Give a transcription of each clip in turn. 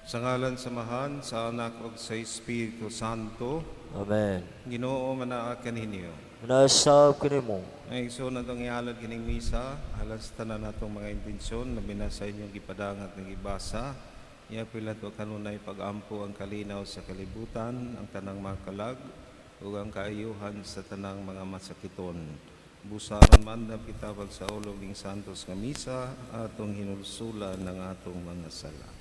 Sa ngalan samahan, sa anak ug sa Espiritu Santo. Amen. Ginoo manaa kaninyo. Nasab kini mo. Ay so na itong ihalad kining misa, alas tanan natong mga intensyon na binasa inyong gipadangat ng ibasa. Iya pila to kanunay pag-ampo ang kalinaw sa kalibutan, ang tanang mga kalag, ug ang kaayuhan sa tanang mga masakiton. Busaran man na pitawag sa ulog ng santos nga misa, atong hinulsulan ng atong mga sala.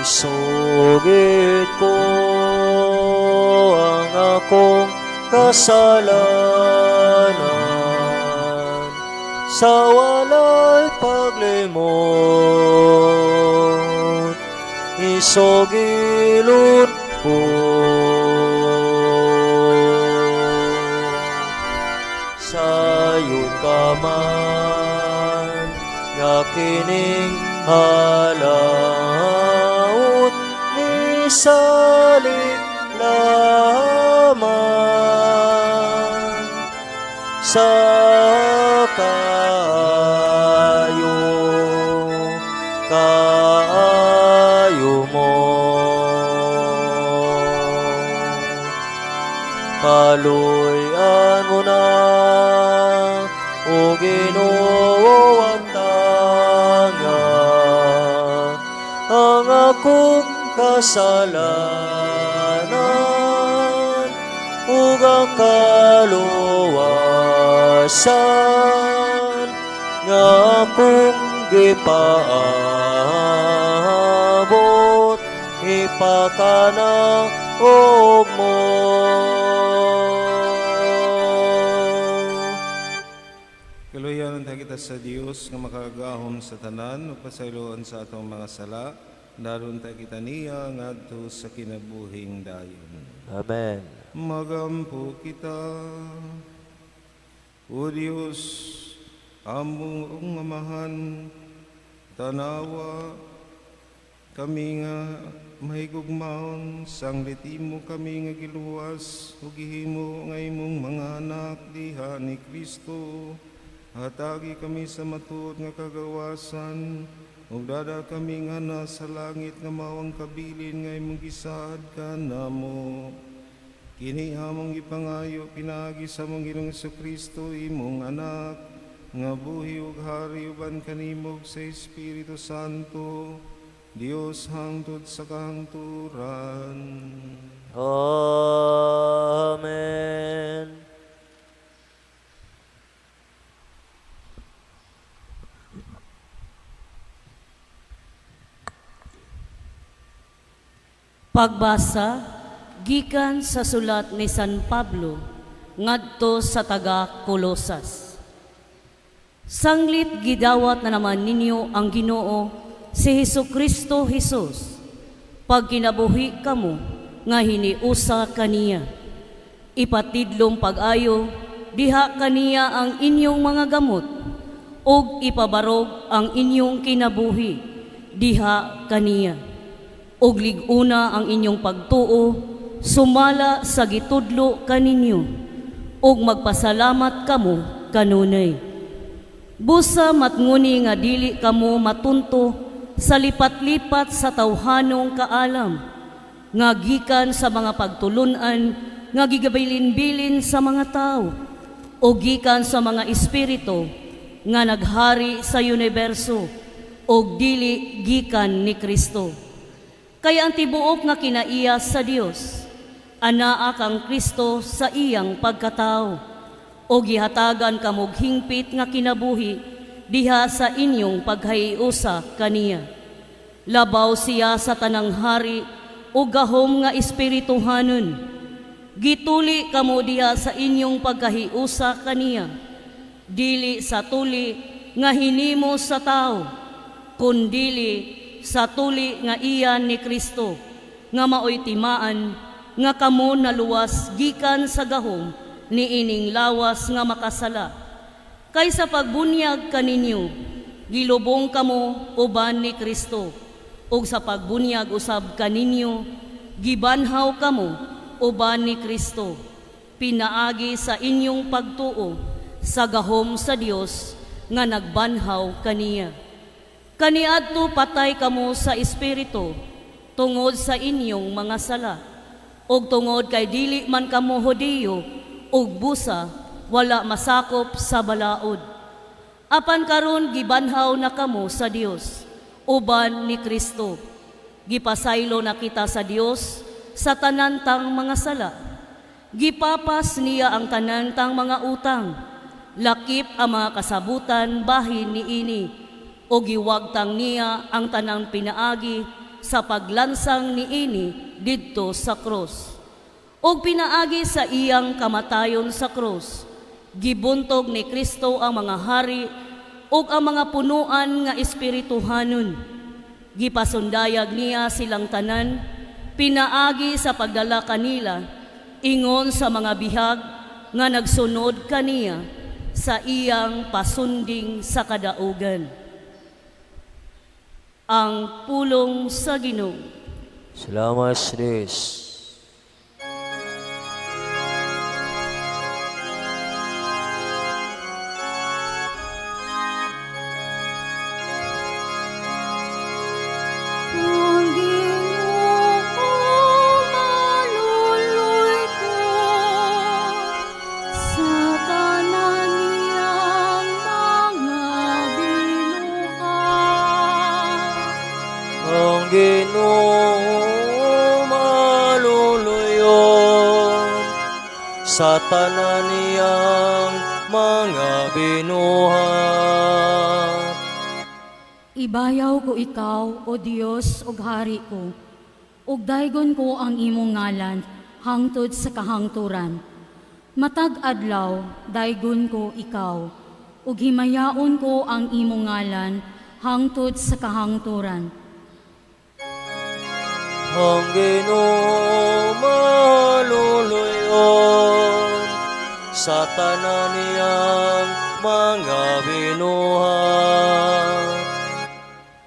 Isugid ko ang akong kasalanan sa walay paglimot. Isugilon ko sayon ka man nga kining halaut ni salit lamang sa kaayo mo. Kaluyan mo na o Ginoo ang tangan ang akong kasalanan ug ang kaluwasan nga akong gipaabot ipakana og mo. Kaluyan ang kita sa Dios nga makagahom sa tanan ug pasayloan sa atong mga sala. Daron ta kita niya ngadto sa kinabuhing dayon. Amen. Magampo kita. O Dios, among amahan, tanawa kami nga mahigugmaon sangliti mo kami nga giluwas ug gihimo nga imong mga anak diha ni Kristo. Hatagi kami sa matuod nga kagawasan, ug dada kami nga nasa langit nga mawang kabilin nga imong gisaad ka namo. Kini among gipangayo pinaagi sa among Ginoong Jesucristo imong anak, nga buhi ug hari uban kanimo sa Espiritu Santo, Dios hangtod sa kahangturan. Amen. Pagbasa gikan sa sulat ni San Pablo ngadto sa taga Colosas. Sanglit gidawat na naman ninyo ang Ginoo si Hesukristo Jesus. Pag kinabuhi kamo nga hiniusa kaniya. Ipatidlong pag-ayo diha kaniya ang inyong mga gamot ug ipabarog ang inyong kinabuhi diha kaniya. Ug liguna ang inyong pagtuo sumala sa gitudlo kaninyo ug magpasalamat kamo kanunay. Busa matnguni nga dili kamo matunto sa lipat-lipat sa tawhanong kaalam nga gikan sa mga pagtulunan nga gigabilin-bilin sa mga tao o gikan sa mga espiritu nga naghari sa universo o dili gikan ni Kristo. Kaya ang tibuok nga kinaiya sa Dios, anaa kang Kristo sa iyang pagkatao, o gihatagan kamog hingpit nga kinabuhi diha sa inyong paghahiusa kaniya. Labaw siya sa tanang hari o gahom nga espirituhanon. Gituli kamo diha sa inyong pagkahiusa kaniya, dili sa tuli nga hinimo sa tao, kundili sa tuli nga iyan ni Kristo, nga maoy timaan, nga kamo naluwas gikan sa gahom ni ining lawas nga makasala. Kaysa pagbunyag kaninyo, gilubong kamo uban ni Kristo, ug sa pagbunyag usab kaninyo, gibanhaw kamo uban ni Kristo. Pinaagi sa inyong pagtuo sa gahom sa Dios nga nagbanhaw kaniya. Kaniadto patay kamo sa espiritu tungod sa inyong mga sala, ug tungod kay dili man kamo Hudiyo ug busa wala masakop sa balaod. Apan karon gibanhaw na kamo sa Dios uban ni Kristo. Gipasaylo na kita sa Dios sa tanantang mga sala. Gipapas niya ang tanantang mga utang. Lakip ang mga kasabutan bahin ni ini, o giwagtang niya ang tanang pinaagi sa paglansang ni ini didto sa krus. O pinaagi sa iyang kamatayon sa krus, gibuntog ni Kristo ang mga hari o ang mga punuan nga espirituhanon. Gipasundayag niya silang tanan, pinaagi sa pagdala kanila, ingon sa mga bihag nga nagsunod kaniya sa iyang pasunding sa kadaugan. Ang pulong sa Ginoo. Salamat sa Diyos. Ang Ginoo maluluy ko sa tanan niyang mga binuhat. Ang Ginoo maluluyon sa tanan niyang mga binuhat. Ibayaw ko ikaw, O Dios, ug hari ko, ug daygon ko ang imong ngalan hangtod sa kahangturan. Matag adlaw, daygon ko ikaw, ug himayaon ko ang imong ngalan hangtod sa kahangturan. Ang Ginoo maluluyon sa tanan niyang mga binuhat.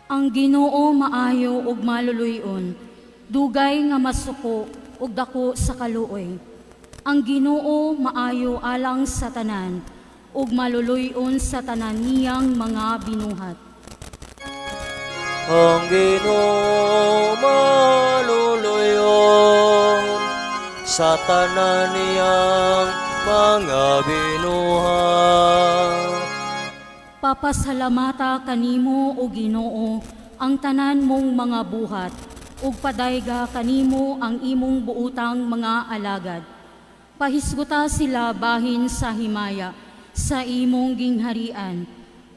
Ang Ginoo maayo ug maluluyon, dugay nga masuko ug dako sa kaluoy. Ang Ginoo maayo alang sa tanan, ug maluluyon sa tanan niyang mga binuhat. Ang Ginoo maluluyon sa tanan niyang mga binuhat. Papasalamata kanimo o Ginoo ang tanan mong mga buhat, ug padayga kanimo ang imong buutang mga alagad. Pahisguta sila bahin sa himaya sa imong gingharian,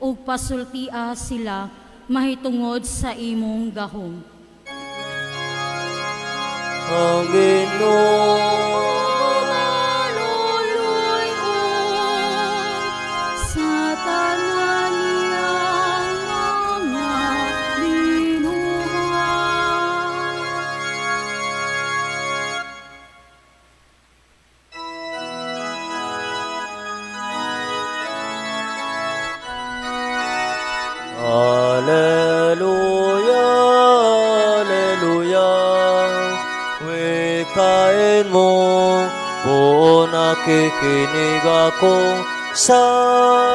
ug pasultia sila mahitungod sa imong gahom. Ang Ginoo Sa tanan niyang mga binuhat. Alleluia, Alleluia, wikain mo, buo nakikinig ako sa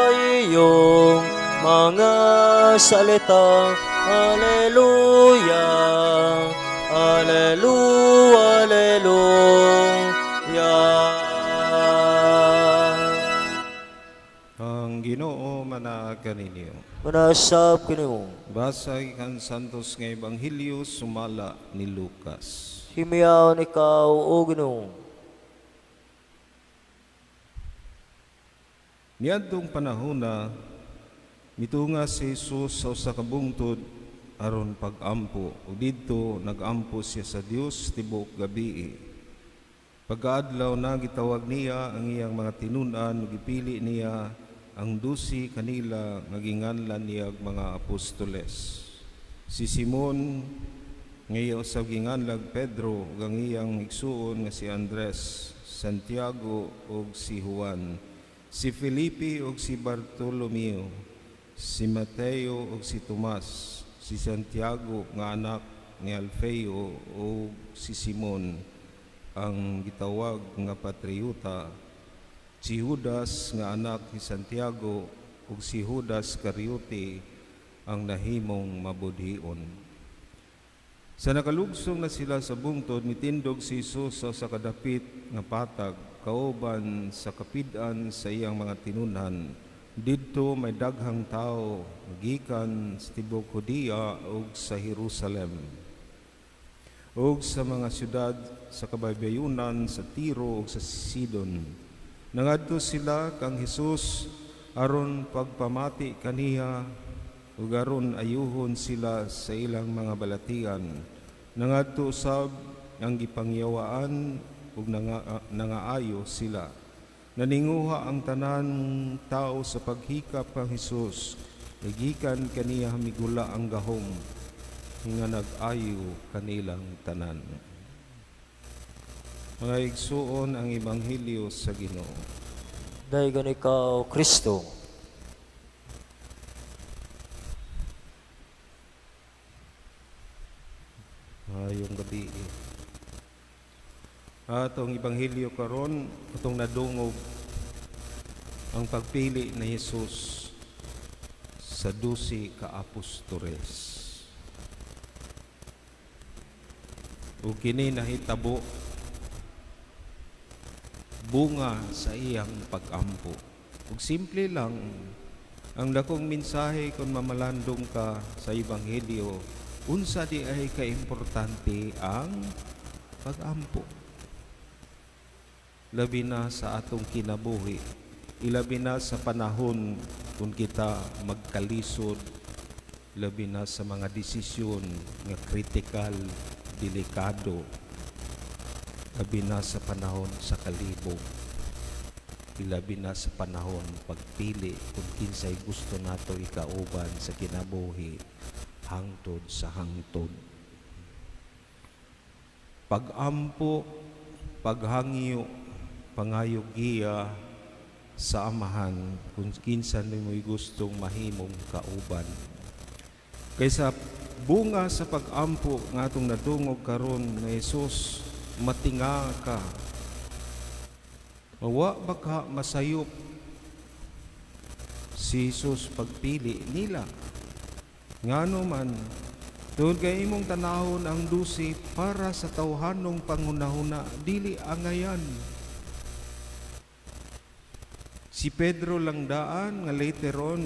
iyong mga salita. Alleluia, Alleluia, Alleluia. Ang Ginoo manaag kaninyo. Manasab kanimo. Basa ikan santos nga Ebanghelyo sumala ni Lucas. Himiyaon ikaw, O Ginoo. Niadtong panahon na mitunga si Jesus sa usa ka bungtod aron pag-ampo. Ug didto nag-ampo siya sa Dios tibuok gabii. Pagkaadlaw na gitawag niya ang iyang mga tinun-an ug gipili niya ang 12 kanila nga ginganlan niya mga apostoles. Si Simon nga iya usab ginganlag Pedro ug ang iyang igsuon nga si Andres, Santiago ug si Juan, si Felipe ug si Bartolomeo, si Mateo ug si Tomas, si Santiago nga anak ni Alfeo ug si Simon ang gitawag nga Patriota, si Judas nga anak ni Santiago ug si Judas Iscariote ang nahimong mabudhion. Sa nakalugsong na sila sa bungtod, mitindog si Jesus sa kadapit nga patag, kauban sa kapid-an sa iyang mga tinunan. Didto may daghang tao, gikan sa tibok Judea ug sa Jerusalem, ug sa mga syudad sa kabaybayunan sa Tiro ug sa Sidon. Nangadto sila kang Jesus aron pagpamati kaniya ug aron ayuhon sila sa ilang mga balatian. Nangadto usab ang gipangyawaan ug nangaayo sila. Naninguha ang tanan tao sa paghikap kang Jesus. Nagikan kaniya migula ang gahom nga nag-ayo kanilang tanan. Mga igsuon ang Ebanghelyo sa Ginoo. Daygan ikaw, Kristo. Ayong gabi. Atong Ebanghelyo karon atong nadungog ang pagpili ni Jesus sa 12 ka apostores. Ug kini nahitabo bunga sa iyang pag-ampo. Ug simple lang ang dakong mensahe kung mamalandong ka sa Ebanghelyo, unsa di ay kaimportante ang pag-ampo. Labi na sa atong kinabuhi, ilabi na sa panahon kung kita magkalisod, labi na sa mga desisyon nga kritikal, delikado, labi na sa panahon sa kalibog, ilabi na sa panahon pagpili kung kinsay gusto nato ikauban sa kinabuhi hangtod sa hangtod. Pag-ampo, paghangyo, pangayogiya sa amahan kung kinsan mo'y gustong mahimong kauban. Kaysa bunga sa pag-ampo nga atong nadungog karon na Jesus, matinga ka. Mawa ba ka masayop si Jesus pagpili nila? Ngano man, doon kay imong tanahon ang 12 para sa tawhanong pangunahuna, dili angayan. Si Pedro lang daan nga later on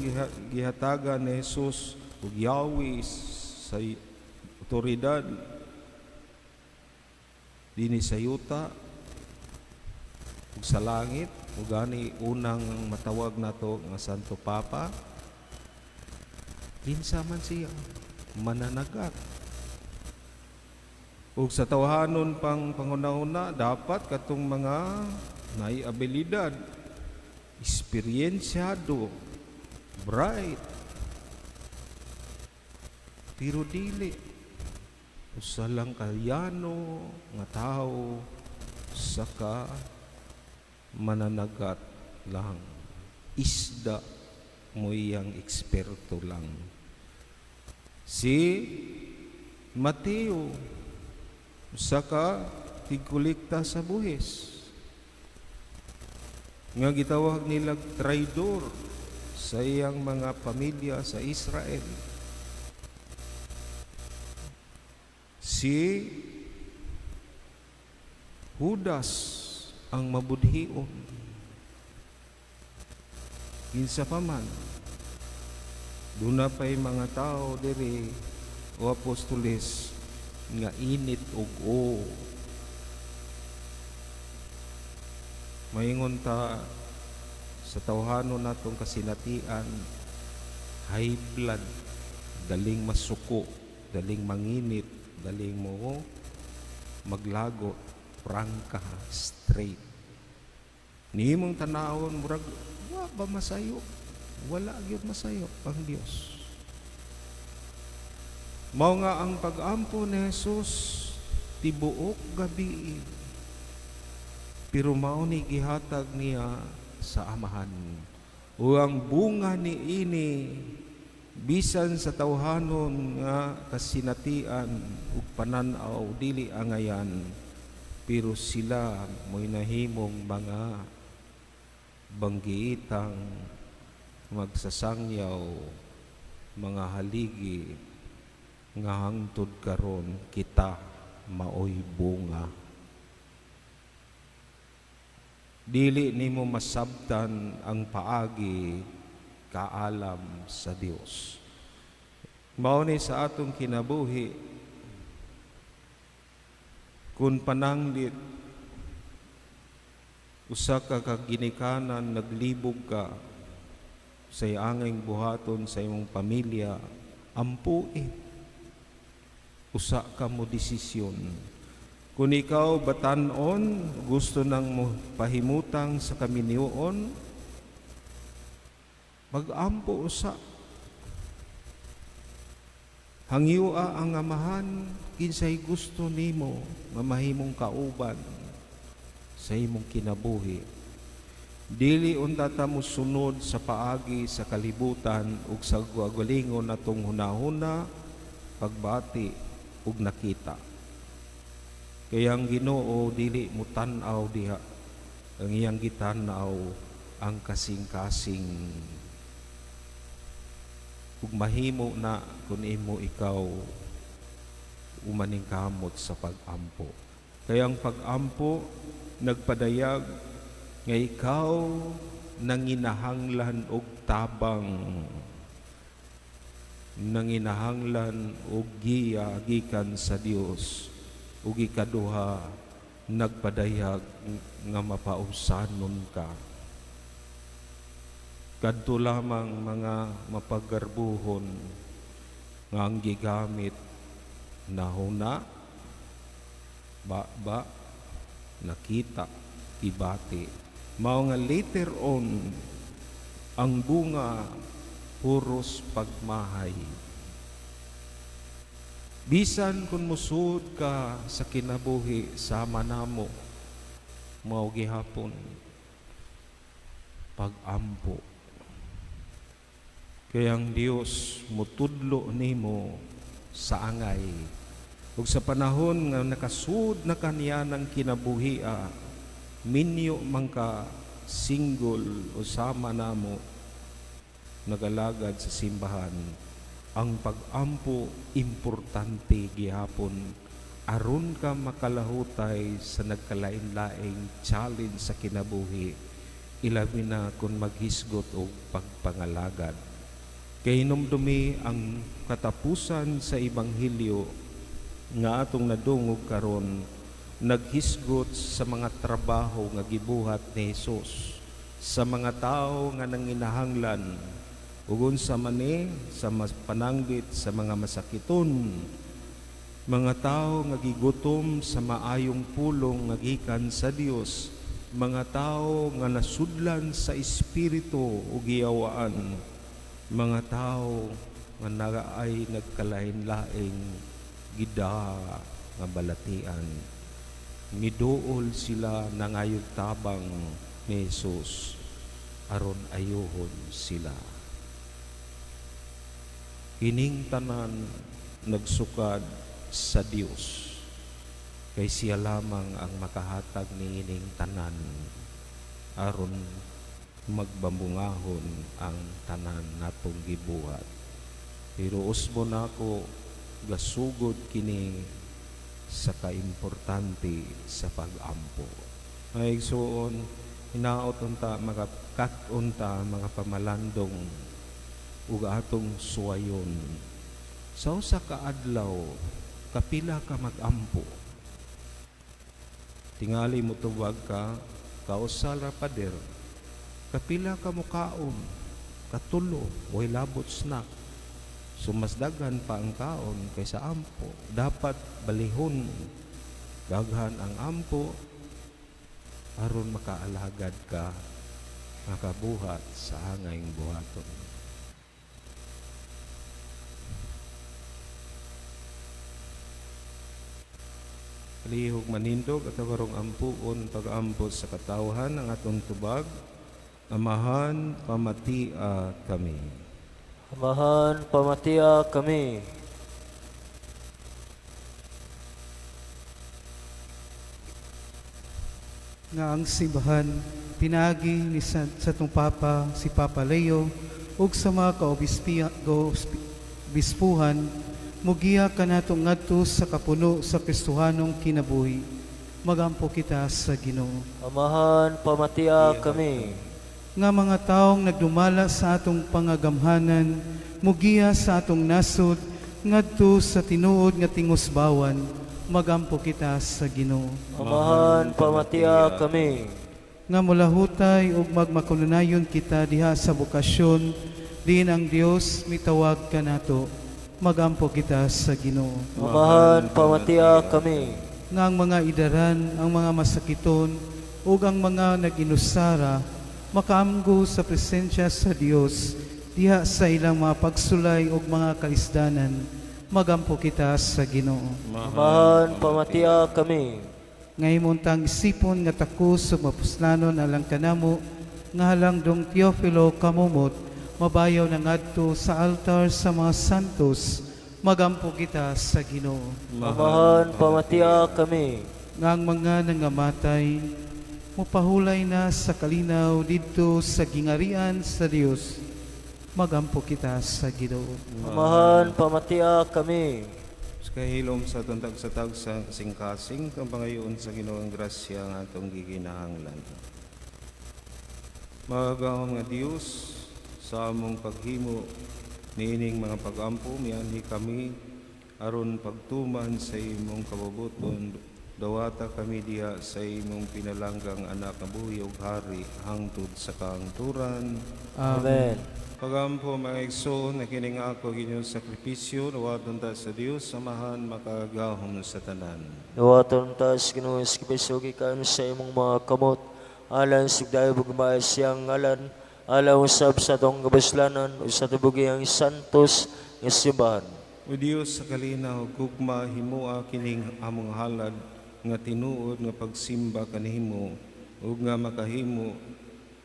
gihatagan ni Jesus ug yawi sa otoridad dinhi sa yuta ug sa langit ug gani unang matawag nato nga Santo Papa. Kinsa man siya mananagat. Ug sa tawhanon pang pangunahuna dapat katong mga naay abilidad, eksperyensyado, bright, pero dili usa lang kalyano nga tao saka mananagat lang, isda mo iyang eksperto lang. Si Mateo saka tigkulikta sa buhis nga gitawag nila traidor sa iyang mga pamilya sa Israel. Si Judas ang mabudhion. Kinsa pa man, doon na pa'y mga tao diri o apostoles nga init og o. Maingon ta sa tawhanon natong kasinatian, high blood, daling masuko, daling manginit, daling mo maglagot, prangka, straight. Nihimong tanawon, murag, wa ba masayo? Wala gyud masayo ang Dios. Mao nga ang pag-ampo ni Jesus tibuok gabi. Pero mao ni gihatag niya sa amahan. O ang bunga ni ini bisan sa tawhanon nga kasinatian ug panan-aw dili angayan, pero sila mo'y nahimong mga banggiitang magsasangyaw mga haligi nga hangtod karon kita maoy bunga. Dili nimo masabtan ang paagi kaalam sa Dios. Mao ni sa atong kinabuhi kun pananglit usa ka kaginikanan naglibog ka sa angay buhaton sa imong pamilya, ampui. Usa ka mo desisyon. Kung ikaw batanon, gusto nang mo pahimutang sa kaminiuon, mag-ampo usa. Hangiwa ang amahan, kinsay gusto nimo, mamahimong kauban sa imong kinabuhi. Dili unta ta mo sunod sa paagi sa kalibutan ug sa guagalingon natong hunahuna, pagbati ug nakita. Kaya ang Ginoo dili mo tan-aw diha, ang iyang gitanaw ang kasing-kasing. Ug mahimo na kung imo ikaw umaning kamot sa pag-ampo. Kaya ang pag-ampo nagpadayag nga ikaw nanginahanglan og tabang, nanginahanglan og giya gikan sa Dios, ug ikaduha nagpadayag nga mapausanon ka. Kadto lamang mga mapagarbuhon nga ang gigamit nahuna, ba, nakita, ibati. Mao nga later on, ang bunga puros pagmahay. Bisan kung musud ka sa kinabuhi, sama namo, mao gihapon, pag-ampo. Kaya ang Dios mutudlo nimo sa angay. Ug sa panahon nga nakasud na kaniya ng kinabuhia, minyo man ka single o sama namo nagalagad sa simbahan, ang pag-ampo importante gihapon aron ka makalahutay sa nagkalain-laing challenge sa kinabuhi, ilabi na kung maghisgot o pagpangalagad. Kay hinumdumi ang katapusan sa Ebanghelyo nga atong nadungog karon, naghisgot sa mga trabaho nga gibuhat ni Jesus, sa mga tao nga nanginahanglan, ugon sa mani, sa pananggit, sa mga masakiton, mga tao nga gigutom sa maayong pulong nga gikan sa Dios, mga tao nga nasudlan sa espiritu o giyawaan, mga tao nga ay nagkalain-laing gida nga balatian. Niduol sila nangayog tabang ni Jesus aron ayuhon sila. Ining tanan nagsukad sa Dios, kay siya lamang ang makahatag ni ining tanan aron magbambungahon ang tanan natong gibuhat. Pero usbo nako gasugod kini sa kaimportante sa pag-ampo. Ay igsuon, hinaot unta, makakat unta, mga pamalandong ug atong suwayon. Sa usa ka adlaw, kapila ka mag-ampo. Tingali mo tuwag ka, kausal ra pader. Kapila ka mukaon, katulo, way labot snack. Sumasdagan pa ang kaon kaysa ampo. Dapat balihon, gaghan ang ampo aron makaalagad ka, makabuhat sa hangayng buhaton. Palihog manindog at karong ampuon pag-ambot sa katawhan ng atong tubag. Amahan, pamatia kami. Amahan, pamatia kami. Nga ang simbahan pinagi ni sa tong Papa si Papa Leo ug sa mga kaobispuhan, mugiya kanato ngadto sa kapuno sa Kristohanong kinabuhi. Magampo kita sa Ginoo. Amahan pamatia kami. Nga mga taong nagdumala sa atong pangagamhanan, mugiya sa atong nasod, ngadto sa tinuod nga tingusbawan, magampo kita sa Ginoo. Amahan pamatia kami. Nga mulahutay ug magmakununayon kita diha sa bukasyon, din ang Dios mitawag kanato, magampo kita sa Ginoo. Amahan pamatia kami. Nga ang mga idaran, ang mga masakiton, ug ang mga naginusara, makaamgo sa presensya sa Dios, diha sa ilang mga pagsulay ug mga kaisdanan, magampo kita sa Ginoo. Amahan pamatia kami. Ngayon tang isipon nga takos ug mapuslanon alang kanamo, nga halang dong Teofilo kamumot, mabayaw na ngadto sa altar sa mga santos, magampo kita sa Ginoo. Amahan pamatia kami. Nga ang mga nangamatay, mupahulay na sa kalinaw didto sa gingarian sa Dios, magampo kita sa Ginoo. Amahan pamatia kami. Sa kahilom sa tuntag sa tag sa kasing-kasing, kang pangayoon sa Ginoong grasya nga atong giginahanglan. Magagawang nga Diyos, sa among paghimo, niining mga pag-ampo, mianhi kami, aron pagtuman sa imong kabubuton, dawata kami diha sa imong pinalanggang anak na buhi ug hari, hangtod sa kaangturan. Amen. Pagampo mga igsoon na kining ako ginyong sakripisyo, nawaton ta sa Dios, samahan makagahom sa tanan. Nawaton tas Ginoong Kristo gikan sa imong mga kamot, alan sigdayo bugmay siyang ngalan, alaw usab sa tong kabaslanan, o sa tubugi ang santos nga simbahan. O Dios sa kalinaw, gugma himua kining among halad, nga tinuod nga pagsimba kanimo, ug nga makahimo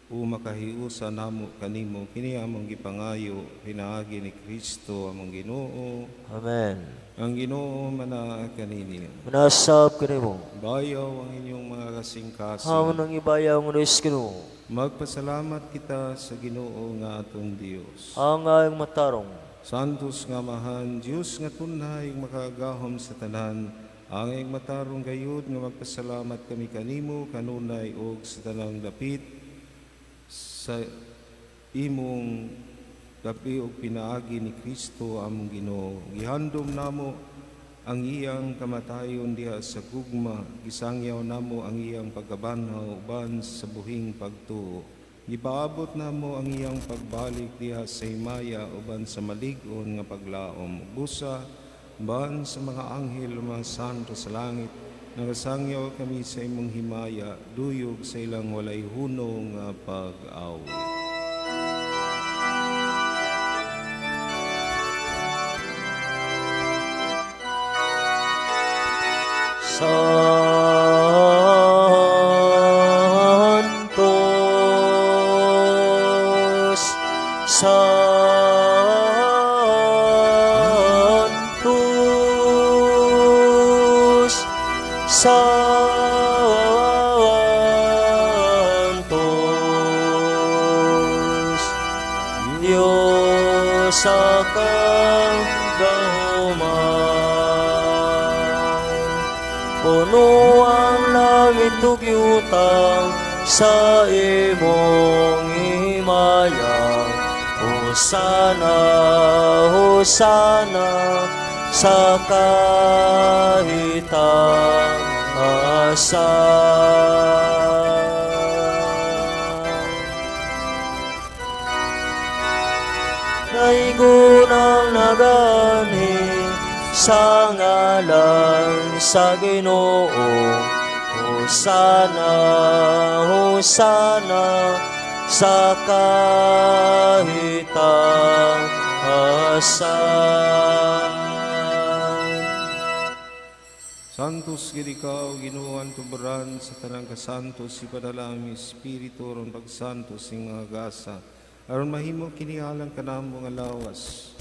o makahiusa namo kanimo, kini among gipangayo, pinaagi ni Kristo among Ginoo. Amen. Ang Ginoo manaa kanini. Manasab kanimo. Bayaw ang inyong mga kasing-kasing. Hamon ang ibayaw ng Diyos Ginoo. Magpasalamat kita sa Ginoo nga atong Dios. Ang ayong matarong. Santos nga mahan, Diyos nga tunay makagahom sa tanan, ang iyong matarong gayud nga magpasalamat kami kanimo kanunay og sa tanang dapit sa imong dapi og pinaagi ni Kristo among Ginoo. Gihandom namo ang iyang kamatayon diha sa gugma, gisangyaw namo ang iyang pagkabanhaw uban sa buhing pagtuo. Gipaabot namo ang iyang pagbalik diha sa himaya uban sa malig-on nga paglaom. Busa ban sa mga anghel o mga santo sa langit, nagasangyaw kami sa imong himaya, duyog sa ilang walay hunong nga pag-awi. Santos, Santos, Santos, Diyos sa kagahuman, puno ang langit ug yutang sa imong himaya. Hosana, Hosana sa kahitang Naigo ng nagani sa ngalan sa Ginoo. Hosana, Hosana sa kahitang Santos gid ikaw, Ginooan tuberan sa tanang kasantos, ipadala ang Espiritu ron pagsantos sing mga gasa, aron mahimo kinihalang kanamo nga lawas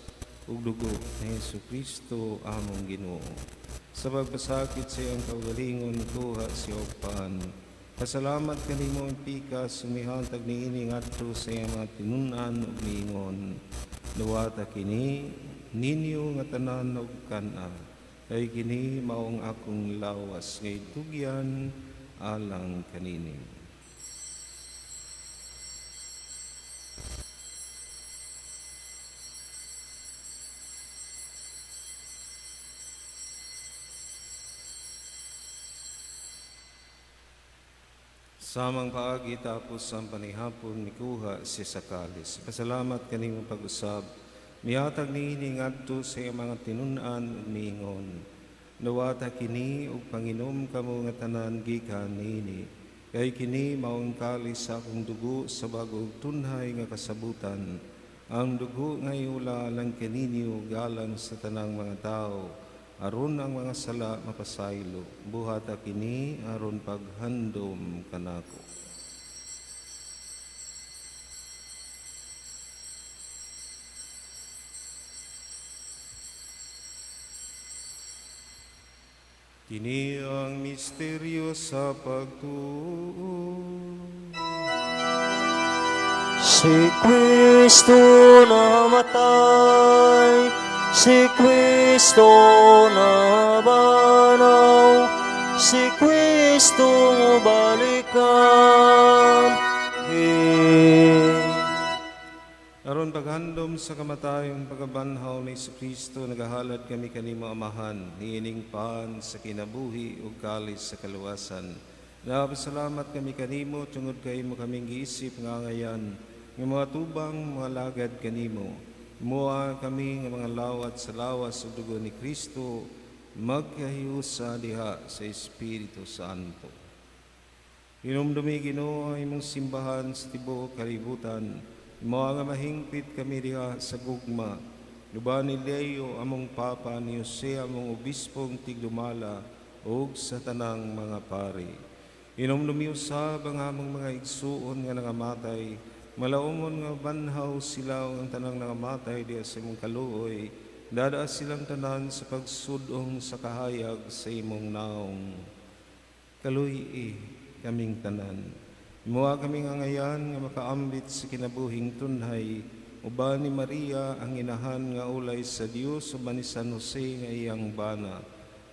ug dugo ni Jesucristo among Ginoo. Sa pagbasakit sa iyang kaugalingon tuha si Opan, Pasalamat kanimo pika sumihantag niini ngadto sa iyang mga tinunan ug niingon. Luwata kini ninyo nga tanan ug kana. Kay kini maong akong lawas ngay tugyan alang kanini. Samang paagi tapos ang panihapon mikuha si Sakalis. Pasalamat kanimo pag-usab. Mihatag niini ngadto sa iyang mga tinunan ug niingon. Nawata kini ug panginom kamo nga tanan gikan niini. Kay kini maong kalis sa akong dugo sa bagong tunhay nga kasabutan. Ang dugo nga iula lang kaninyo galang sa tanang mga tao. Aron ang mga sala mapasaylo, buhata kini aron paghandom kanako. Kini ang misteryo sa pagtuo. Si Kristo namatay, si Kristo nabanaw, si Kristo balikan. Aron paghandom sa kamatayon pagabanhaw ni Kristo nagahalad kami kanimo amahan, niining pan sa kinabuhi ug kalis sa kaluwasan. Nagapasalamat kami kanimo tungod kay mo kaming giisip nga ngayan, nga mga tubang mga lagad kanimo. Mua kami nga mga lawat sa lawas ug dugo ni Kristo magkahiusa diha sa Espiritu Santo. Hinumdumi Ginoo ang imong simbahan sa tibuok kalibutan. Mga mahingpit kami diha sa gugma. Luban ni Leo among papa ni Jose among obispong tigdumala ug sa tanang mga pari. Hinumdumi usab ang among mga igsuon nga nangamatay. Malaumon nga banhaw sila ang tanang nangamatay diha sa imong kaluoy. Dada silang tanan sa pagsudong sa kahayag sa imong naong. Kaluy kaming tanan. Mua kaming angayan nga makaambit sa kinabuhing tunhay. Uban ni Maria ang inahan nga ulay sa Dios uban ni San Jose nga iyang bana.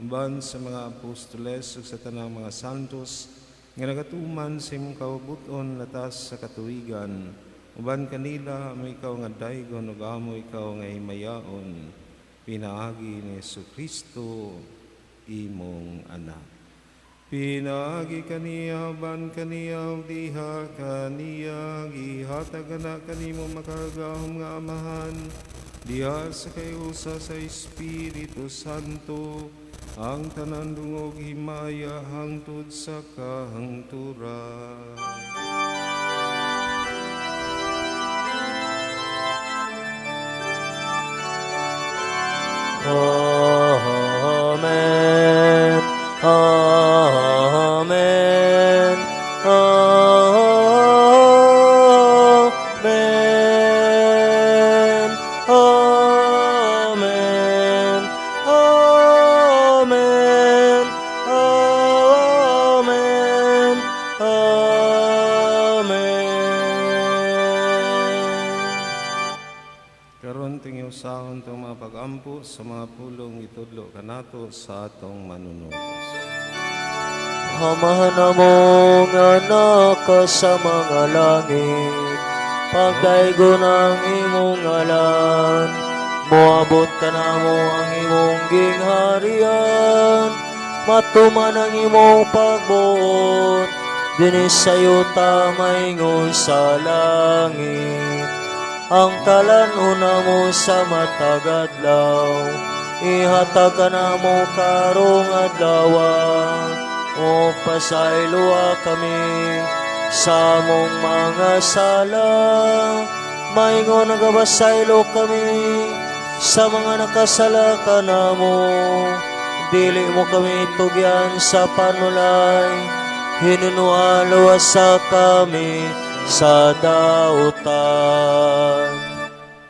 Uban sa mga apostoles ug sa tanang mga santos nga nagatuman sa imong kabubuton latas sa katuigan. Uban kanila mo ikaw nga daygon ug amo ikaw nga himayaon. Pinaagi ni Jesucristo imong anak. Pinagi kaniya ban kaniya diha kaniya gihatag na kanimo makagahom nga amahan diha sa kayusa sa Espiritu Santo ang tanan dungog himaya hangtod sa kahangturan. Amen. Amen. Amen. Amen. Amen. Amen. Amen. Karon ting usahon tong mga pagampo sa mga pulong itudlo kanato sa atong manunutos. Amahan na mo nga anak ka sa mga langit, pagdaigo ng imong ngalan, moabot ka na mo ang imong gingharian, matuman ang imong pagbuot, dinis sa'yo tamaingon sa langit. Ang talan-una mo sa matag adlaw, ihatag ka na mo karong adlaw. O pasayloa kami sa mong mga sala, maingon nagabasaylo kami sa mga nakasala ka na mo. Dili mo kami tugyan sa panulay, hinunualawa sa kami sa dautan.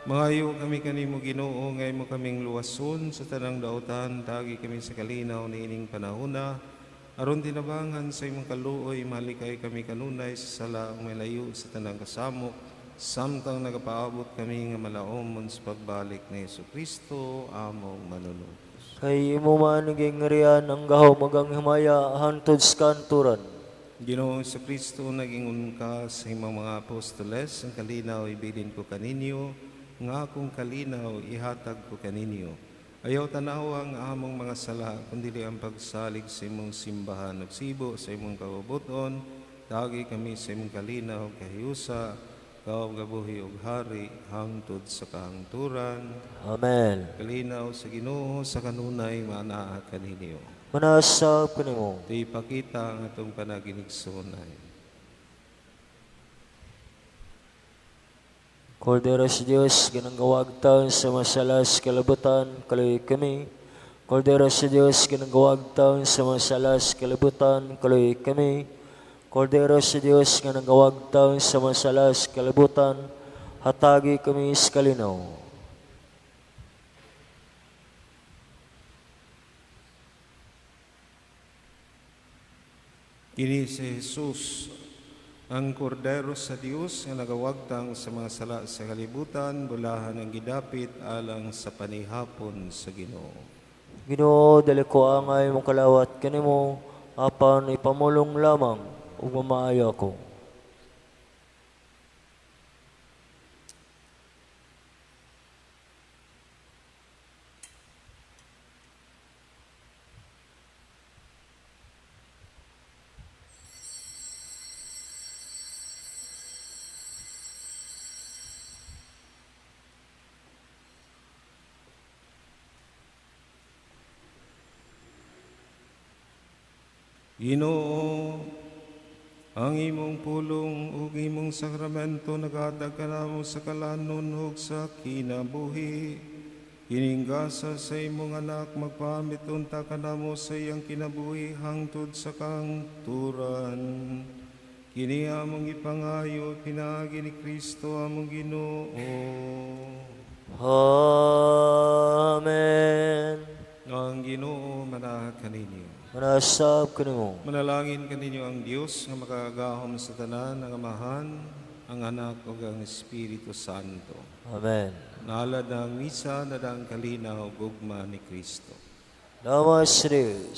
Mangayo kami kanimo Ginoo ngay mo kaming luwason sa tanang dautan tagi kami sa kalinaw niining panahona. Aron tinabangan sa imong kaluoy, mahalikay kami kanunay sa sala ang malayo sa tanang kasamo, samtang nagapaabot kami nga malaomon sa pagbalik ni Jesucristo, among manunubos. Kay imo man naging riyan ang gahom magang himaya hantod sa kanturan. Ginoong Jesucristo, naging unka sa imong mga apostoles, ang kalinaw ibilin ko kaninyo, nga akong kalinaw ihatag ko kaninyo. Ayaw tanawa ang among mga sala, kundi ang pagsalig sa imong simbahan. Nagsibo sa imong kabubuton, tagi kami sa imong kalinaw, kahiusa, kaagabuhi ug hari, hangtod sa kahangturan. Amen. Kalinaw sa Ginoo sa kanunay manaa kaninyo. Manasab kanimo. Di ipakita ang atong panaginigsunay. Kordero sa Diyos, ginanggawag taon sa masalas kalabutan, kaloy kami. Kordero sa Diyos, ginanggawag taon sa masalas kalabutan, kaloy kami. Kordero sa Diyos, ginanggawag taon sa masalas kalabutan, hatagi kami sa kalinaw. Kini si Jesus, ang kordero sa Dios nga nagawagtang sa mga sala sa kalibutan, bulahan ang gidapit alang sa panihapon sa Ginoo. Ginoo, dali ko angay mong kalawat kanimo, apan ipamulong lamang, ug mamaayo ko. Ginoo, ang imong pulong ug imong sakramento nagahatag kanamo sa kalanon ug sa kinabuhi. Hiningasa sa imong anak, magpamit unta kanamo sa iyang kinabuhi hangtod sa kahangturan. Kini among ipangayo, pinaagi ni Kristo among Ginoo. Amen. Ang Ginoo manahat kaninyo. Manasab kanimo. Manalangin kaninyo ang Dios nga makagahom sa tanan, ang Amahan, ang Anak ug ang Espiritu Santo. Amen. Nalad ang misa, nadang kalinaw, gugma ni Kristo. Namaste.